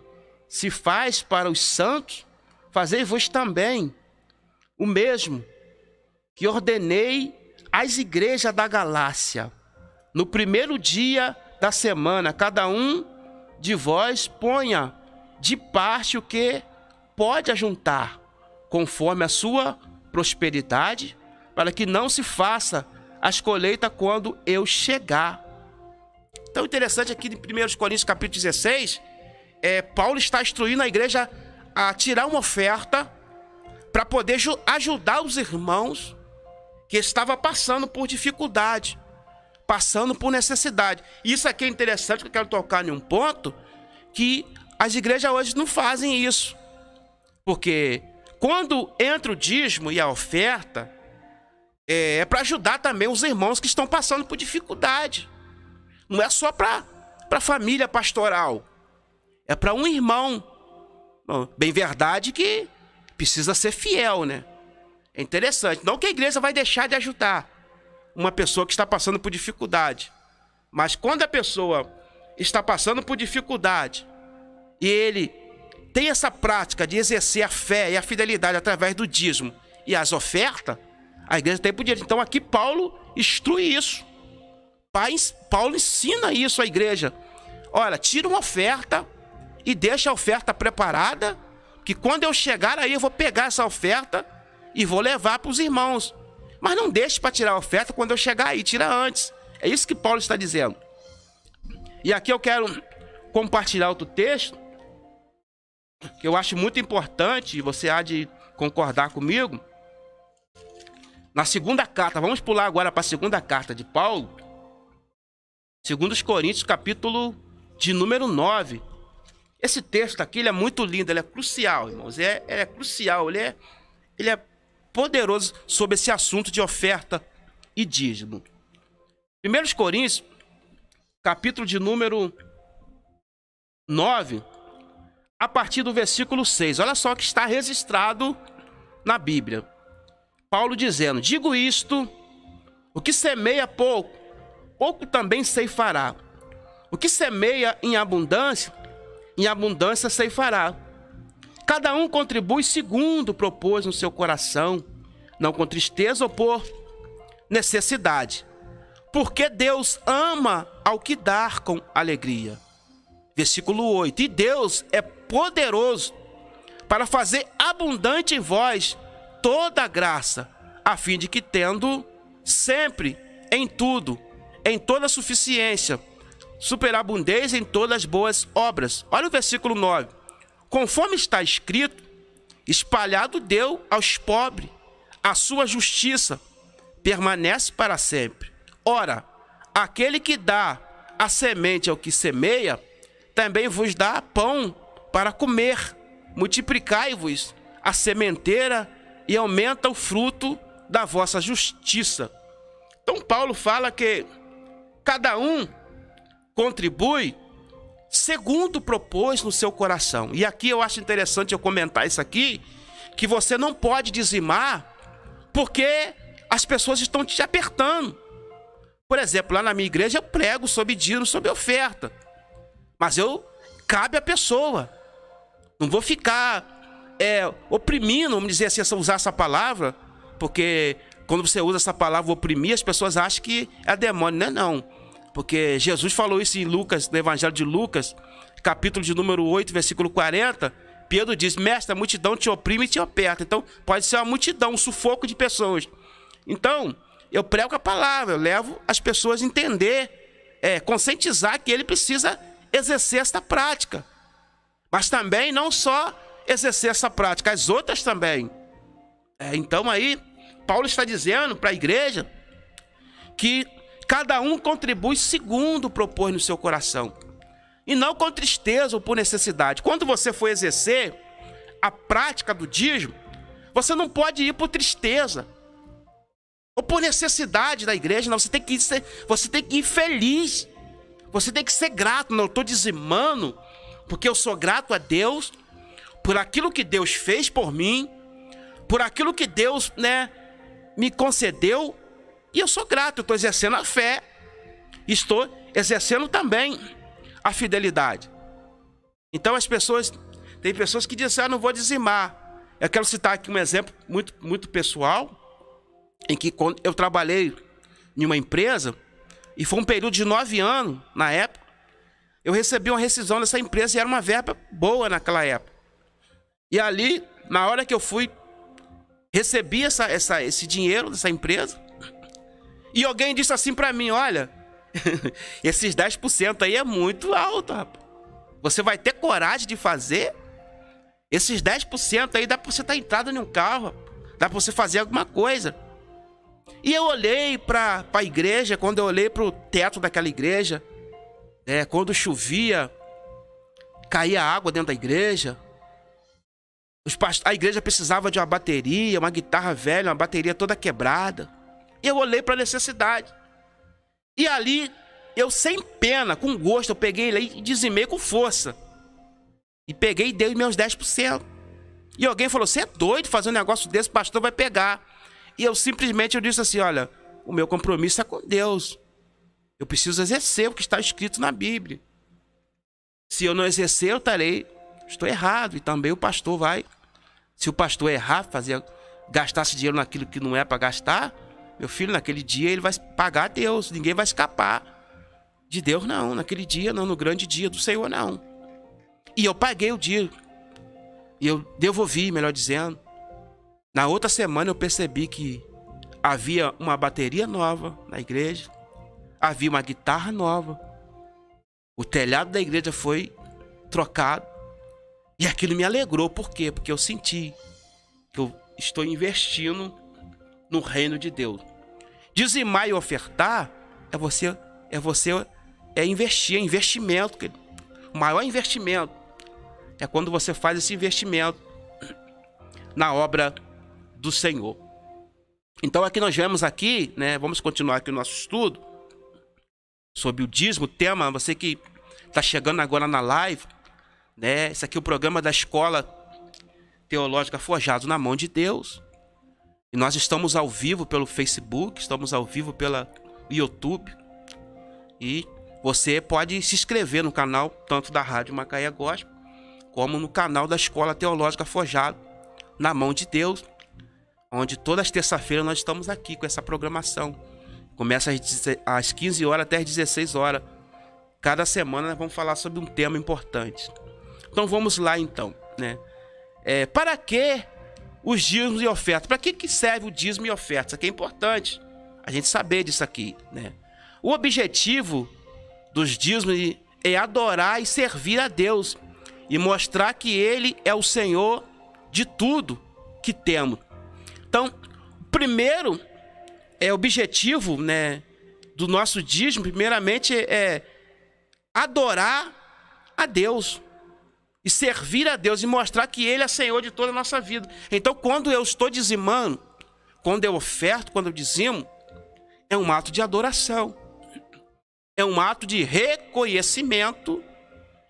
se faz para os santos, fazei-vos também o mesmo que ordenei às igrejas da Galácia. No primeiro dia da semana, cada um de vós ponha de parte o que pode ajuntar, conforme a sua prosperidade, para que não se faça as colheitas quando eu chegar. Então, interessante aqui em 1 Coríntios capítulo 16, Paulo está instruindo a igreja a tirar uma oferta para poder ajudar os irmãos que estavam passando por dificuldade, passando por necessidade. Isso aqui é interessante, que eu quero tocar em um ponto, que as igrejas hoje não fazem isso. Porque quando entra o dízimo e a oferta, é para ajudar também os irmãos que estão passando por dificuldade. Não é só para a família pastoral. É para um irmão. Bem verdade que precisa ser fiel, né? É interessante. Não que a igreja vai deixar de ajudar uma pessoa que está passando por dificuldade. Mas quando a pessoa está passando por dificuldade e ele tem essa prática de exercer a fé e a fidelidade através do dízimo e as ofertas, a igreja tem por direito. Então aqui Paulo instrui isso. Paulo ensina isso à igreja. Olha, tira uma oferta e deixa a oferta preparada, que quando eu chegar aí eu vou pegar essa oferta e vou levar para os irmãos. Mas não deixe para tirar a oferta quando eu chegar aí, tira antes. É isso que Paulo está dizendo. E aqui eu quero compartilhar outro texto, que eu acho muito importante, e você há de concordar comigo. Na segunda carta, vamos pular agora para a segunda carta de Paulo, 2 Coríntios, capítulo de número 9. Esse texto aqui ele é muito lindo, ele é crucial, irmãos. É crucial, ele é poderoso sobre esse assunto de oferta e dízimo. 1 Coríntios, capítulo de número 9, a partir do versículo 6. Olha só o que está registrado na Bíblia. Paulo dizendo: digo isto, o que semeia pouco, pouco também ceifará. O que semeia em abundância ceifará. Cada um contribui segundo propôs no seu coração, não com tristeza ou por necessidade. Porque Deus ama ao que dá com alegria. Versículo 8. E Deus é poderoso para fazer abundante em vós toda a graça, a fim de que, tendo sempre, em tudo, em toda suficiência, superabundez em todas as boas obras. Olha o versículo 9. Conforme está escrito, espalhado deu aos pobres, a sua justiça permanece para sempre. Ora, aquele que dá a semente ao que semeia, também vos dá pão para comer. Multiplicai-vos a sementeira e aumenta o fruto da vossa justiça. Então Paulo fala que cada um contribui segundo propôs no seu coração. E aqui eu acho interessante eu comentar isso aqui, que você não pode dizimar porque as pessoas estão te apertando. Por exemplo, lá na minha igreja eu prego sobre dízimo, sobre oferta. Mas cabe à pessoa. Não vou ficar oprimindo, vamos dizer assim, usar essa palavra, porque quando você usa essa palavra oprimir, as pessoas acham que é demônio. Não é não. Porque Jesus falou isso em Lucas, no Evangelho de Lucas, capítulo de número 8, versículo 40. Pedro diz: mestre, a multidão te oprime e te aperta. Então pode ser uma multidão, um sufoco de pessoas. Então eu prego a palavra, eu levo as pessoas a entender, conscientizar que ele precisa exercer essa prática. Mas também não só exercer essa prática, as outras também. Então aí Paulo está dizendo para a igreja que cada um contribui segundo propôs no seu coração, e não com tristeza ou por necessidade. Quando você for exercer a prática do dízimo, você não pode ir por tristeza ou por necessidade da igreja, não. Você tem que ir feliz, você tem que ser grato. Não, eu estou dizimando porque eu sou grato a Deus por aquilo que Deus fez por mim, por aquilo que Deus, me concedeu, e eu sou grato. Eu estou exercendo a fé, estou exercendo também a fidelidade. Então tem pessoas que dizem: não vou dizimar. Eu quero citar aqui um exemplo muito, muito pessoal, em que quando eu trabalhei em uma empresa, e foi um período de 9 anos, na época, eu recebi uma rescisão dessa empresa, e era uma verba boa naquela época. E ali, na hora que eu recebi esse dinheiro dessa empresa, e alguém disse assim para mim: olha, Esses 10% aí é muito alto, rapaz. Você vai ter coragem de fazer? Esses 10% aí dá pra você estar entrado em um carro, dá pra você fazer alguma coisa. E eu olhei pra igreja, quando eu olhei pro teto daquela igreja, quando chovia, caía água dentro da igreja. A igreja precisava de uma bateria, uma guitarra velha, uma bateria toda quebrada. Eu olhei para a necessidade. E ali, eu sem pena, com gosto, eu peguei ele e dizimei com força. E peguei e dei meus 10%. E alguém falou, você é doido fazer um negócio desse, o pastor vai pegar. E eu simplesmente disse assim, olha, o meu compromisso é com Deus. Eu preciso exercer o que está escrito na Bíblia. Se eu não exercer, eu estou errado. E também o pastor vai. Se o pastor errar, gastar esse dinheiro naquilo que não é para gastar, meu filho, naquele dia ele vai pagar a Deus. Ninguém vai escapar de Deus, não. Naquele dia, não. No grande dia do Senhor, não. E eu paguei o dia. E eu devolvi, melhor dizendo. Na outra semana eu percebi que havia uma bateria nova na igreja. Havia uma guitarra nova. O telhado da igreja foi trocado. E aquilo me alegrou. Por quê? Porque eu senti que eu estou investindo no reino de Deus. Dizimar e ofertar é investir, é investimento. O maior investimento é quando você faz esse investimento na obra do Senhor. Então aqui nós vemos aqui, né, vamos continuar aqui o nosso estudo sobre o dízimo, tema, você que está chegando agora na live, né, esse aqui é o programa da Escola Teológica Forjados na Mão de Deus. E nós estamos ao vivo pelo Facebook, estamos ao vivo pela YouTube. E você pode se inscrever no canal, tanto da Rádio Macaé Gospel, como no canal da Escola Teológica Forjado na Mão de Deus, onde todas as terças-feiras nós estamos aqui com essa programação. Começa às 15 horas até às 16 horas. Cada semana nós vamos falar sobre um tema importante. Então vamos lá então, né? Para que os dízimos e ofertas? Para que serve o dízimo e oferta? Isso aqui é importante a gente saber disso aqui, né? O objetivo dos dízimos é adorar e servir a Deus e mostrar que Ele é o Senhor de tudo que temos. Então, o primeiro objetivo, né, do nosso dízimo, primeiramente, é adorar a Deus e servir a Deus e mostrar que Ele é Senhor de toda a nossa vida. Então, quando eu estou dizimando, quando eu oferto, quando eu dizimo, é um ato de adoração. É um ato de reconhecimento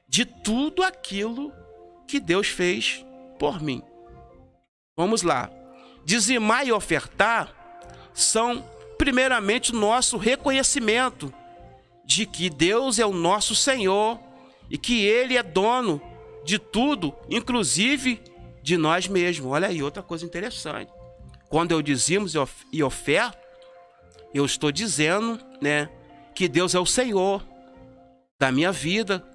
de tudo aquilo que Deus fez por mim. Vamos lá. Dizimar e ofertar são, primeiramente, o nosso reconhecimento de que Deus é o nosso Senhor e que Ele é dono de tudo, inclusive de nós mesmos. Olha aí, outra coisa interessante. Quando eu dizimo e oferto, eu estou dizendo, né, que Deus é o Senhor da minha vida,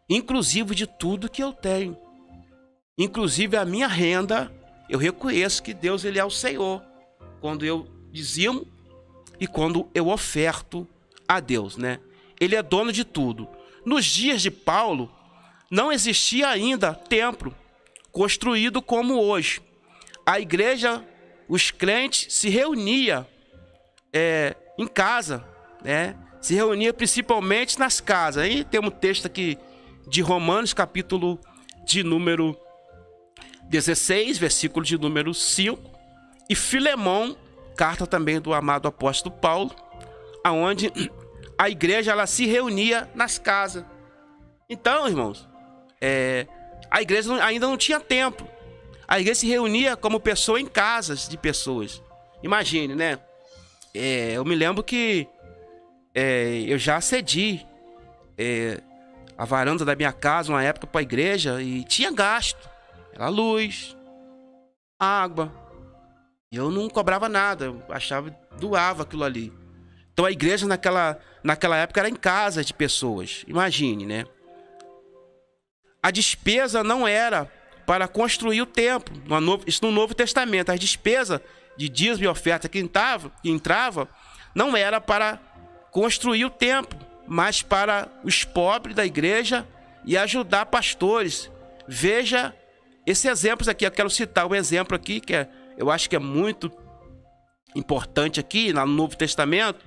inclusive de tudo que eu tenho. Inclusive a minha renda, eu reconheço que Deus, Ele é o Senhor. Quando eu dizimo e quando eu oferto a Deus, né? Ele é dono de tudo. Nos dias de Paulo, não existia ainda templo construído como hoje. A igreja, os crentes se reuniam em casa, né? Se reunia principalmente nas casas. Aí tem um texto aqui de Romanos, capítulo de número 16, versículo de número 5. E Filemão, carta também do amado apóstolo Paulo, aonde a igreja ela se reunia nas casas. Então, irmãos, a igreja ainda não tinha templo. A igreja se reunia como pessoa em casas de pessoas. Imagine, né? Eu me lembro que eu já cedi a varanda da minha casa uma época para a igreja e tinha gasto. Era luz, água. E eu não cobrava nada, eu doava aquilo ali. Então a igreja naquela época era em casa de pessoas. Imagine, né? A despesa não era para construir o templo. Isso no Novo Testamento. A despesa de dízimo e oferta que entrava não era para construir o templo, mas para os pobres da igreja e ajudar pastores. Veja esses exemplos aqui. Eu quero citar um exemplo aqui que eu acho que é muito importante aqui no Novo Testamento.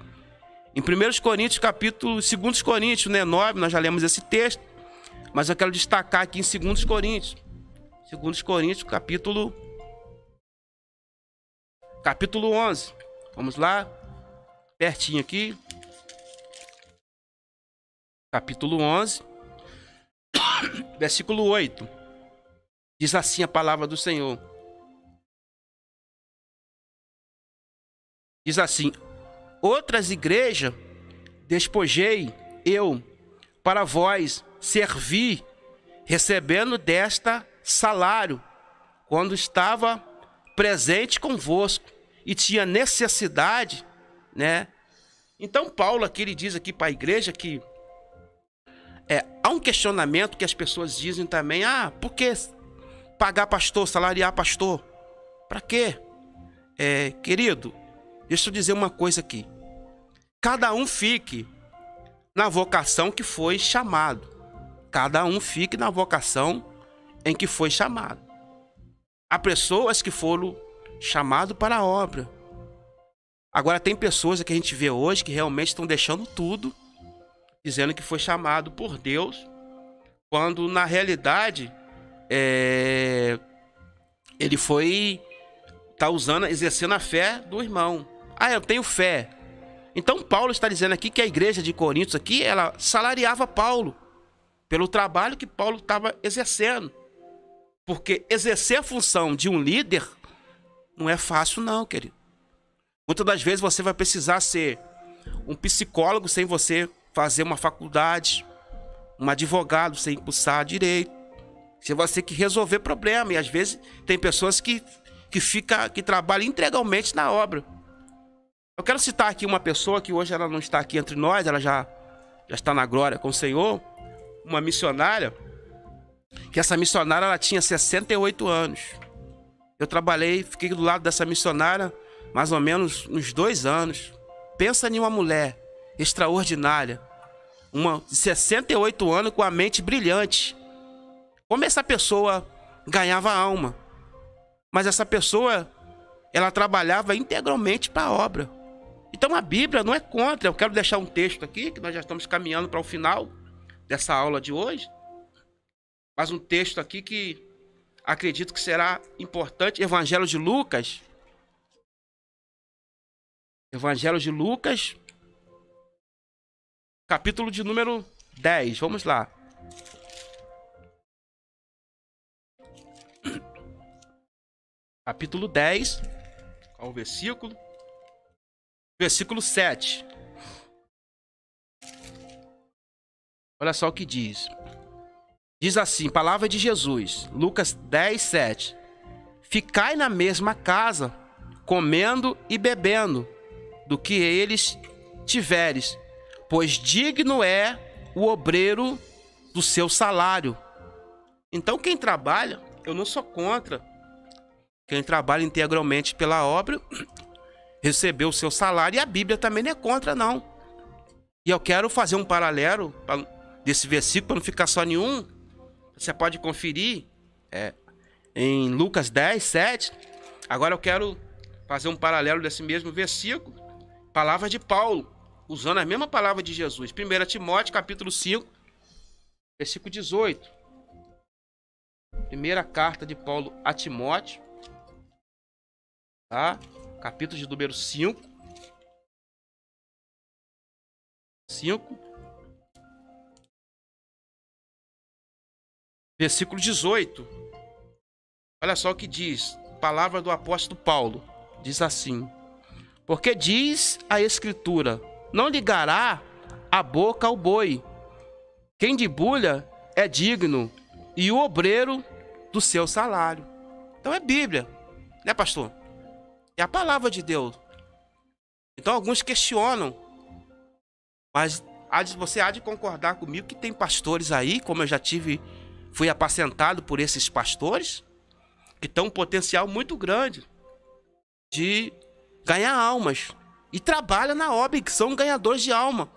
Em 1 Coríntios, capítulo 2 Coríntios, né, 9, nós já lemos esse texto, mas eu quero destacar aqui em 2 Coríntios. 2 Coríntios, capítulo 11. Vamos lá, pertinho aqui. Capítulo 11, versículo 8. Diz assim a palavra do Senhor. Diz assim: outras igrejas despojei eu para vós servir, recebendo desta salário, quando estava presente convosco e tinha necessidade, né? Então Paulo aqui, ele diz aqui para a igreja que há um questionamento que as pessoas dizem também: por que pagar pastor, salariar pastor? Para quê? Querido, deixa eu dizer uma coisa aqui. Cada um fique na vocação que foi chamado. Cada um fique na vocação em que foi chamado. Há pessoas que foram chamadas para a obra. Agora tem pessoas que a gente vê hoje que realmente estão deixando tudo, dizendo que foi chamado por Deus, quando na realidade ele está exercendo a fé do irmão. Eu tenho fé. Então Paulo está dizendo aqui que a igreja de Corinto aqui, ela salariava Paulo pelo trabalho que Paulo estava exercendo. Porque exercer a função de um líder não é fácil não, querido. Muitas das vezes você vai precisar ser um psicólogo sem você fazer uma faculdade, um advogado sem cursar direito. Você vai ter que resolver problema. E às vezes tem pessoas que trabalham integralmente na obra. Eu quero citar aqui uma pessoa que hoje ela não está aqui entre nós, ela já está na glória com o Senhor, uma missionária, que essa missionária ela tinha 68 anos. Eu fiquei do lado dessa missionária mais ou menos uns 2 anos. Pensa em uma mulher extraordinária, uma de 68 anos com a mente brilhante. Como essa pessoa ganhava alma? Mas essa pessoa, ela trabalhava integralmente para a obra. Então a Bíblia não é contra. Eu quero deixar um texto aqui, que nós já estamos caminhando para o final dessa aula de hoje. Mas um texto aqui que acredito que será importante. Evangelho de Lucas. Evangelho de Lucas, capítulo de número 10. Vamos lá. Capítulo 10. Qual o versículo? Versículo 7. Olha só o que diz. Diz assim, palavra de Jesus, Lucas 10, 7. Ficai na mesma casa, comendo e bebendo, do que eles tiveres, pois digno é o obreiro do seu salário. Então quem trabalha, eu não sou contra. Quem trabalha integralmente pela obra, recebeu o seu salário, e a Bíblia também não é contra, não. E eu quero fazer um paralelo desse versículo, para não ficar só nenhum. Você pode conferir em Lucas 10, 7. Agora eu quero fazer um paralelo desse mesmo versículo. Palavra de Paulo, usando a mesma palavra de Jesus. 1 Timóteo, capítulo 5, versículo 18. Primeira carta de Paulo a Timóteo, tá? Capítulo de número 5. Versículo 18. Olha só o que diz. Palavra do apóstolo Paulo. Diz assim: porque diz a Escritura: não ligará a boca ao boi. Quem debulha é digno, e o obreiro do seu salário. Então é Bíblia, né, pastor? É a palavra de Deus. Então alguns questionam, mas você há de concordar comigo que tem pastores aí, como eu já fui apacentado por esses pastores, que têm um potencial muito grande de ganhar almas e trabalham na obra e que são ganhadores de alma.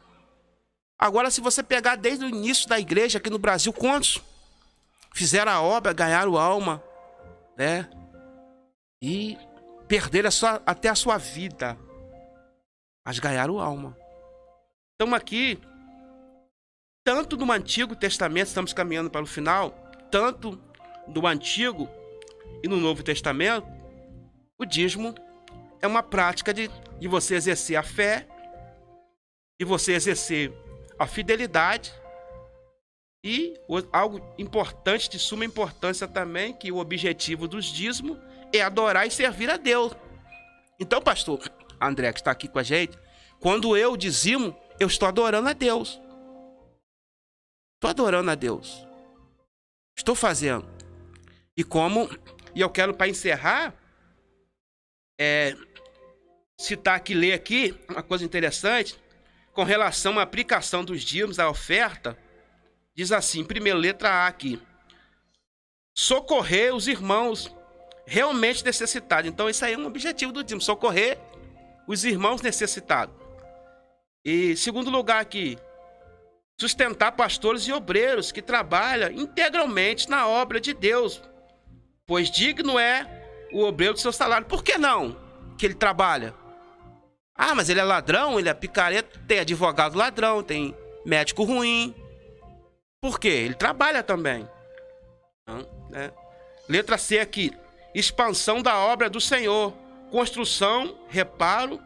Agora, se você pegar desde o início da igreja aqui no Brasil, quantos fizeram a obra, ganharam alma, né? E perderam até a sua vida, mas ganharam alma. Estamos aqui, tanto no Antigo Testamento, estamos caminhando para o final, tanto no Antigo e no Novo Testamento, o dízimo é uma prática de você exercer a fé, de você exercer a fidelidade e algo importante, de suma importância também, que o objetivo dos dízimos é adorar e servir a Deus. Então, pastor André, que está aqui com a gente, quando eu dizimo, eu estou adorando a Deus. Estou adorando a Deus. Estou fazendo. E eu quero, para encerrar, citar aqui, ler aqui, uma coisa interessante, com relação à aplicação dos dízimos, à oferta, diz assim, primeira letra A aqui, socorrer os irmãos realmente necessitados. Então, isso aí é um objetivo do dízimo, socorrer os irmãos necessitados. E segundo lugar aqui, sustentar pastores e obreiros que trabalham integralmente na obra de Deus, pois digno é o obreiro do seu salário. Por que não que ele trabalha? Ah, mas ele é ladrão, ele é picareta, tem advogado ladrão, tem médico ruim. Por quê? Ele trabalha também. Né? Letra C aqui, expansão da obra do Senhor, construção, reparo,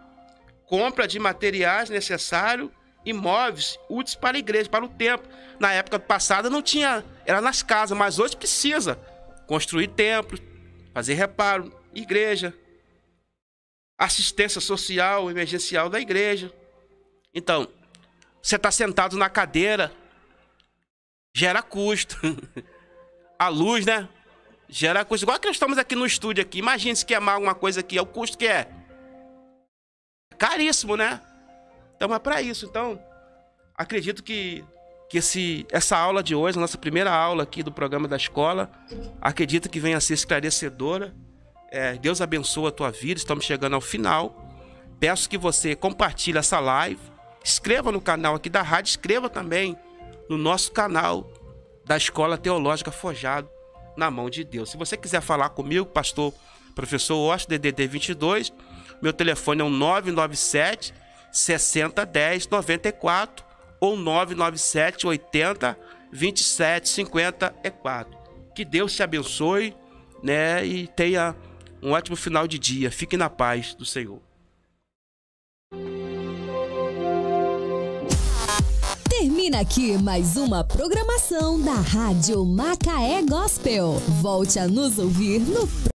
compra de materiais necessários, imóveis úteis para a igreja, para o templo. Na época passada não tinha, era nas casas, mas hoje precisa construir templos, fazer reparo, igreja, assistência social emergencial da igreja. Então, você está sentado na cadeira, gera custo. A luz, né? Gera custo. Igual que nós estamos aqui no estúdio aqui. Imagine se queimar alguma coisa aqui, é o custo que é. Caríssimo, né? Então é para isso. Então, acredito que essa aula de hoje, nossa primeira aula aqui do programa da escola, acredito que venha a ser esclarecedora. Deus abençoe a tua vida, estamos chegando ao final. Peço que você compartilhe essa live, inscreva no canal aqui da rádio, inscreva também no nosso canal da Escola Teológica Forjado na Mão de Deus. Se você quiser falar comigo, pastor professor Washington, DDD 22, meu telefone é o 997 60 10 94 ou 997 80 27 54. Que Deus te abençoe, né, e tenha um ótimo final de dia. Fique na paz do Senhor. Termina aqui mais uma programação da Rádio Macaé Gospel. Volte a nos ouvir no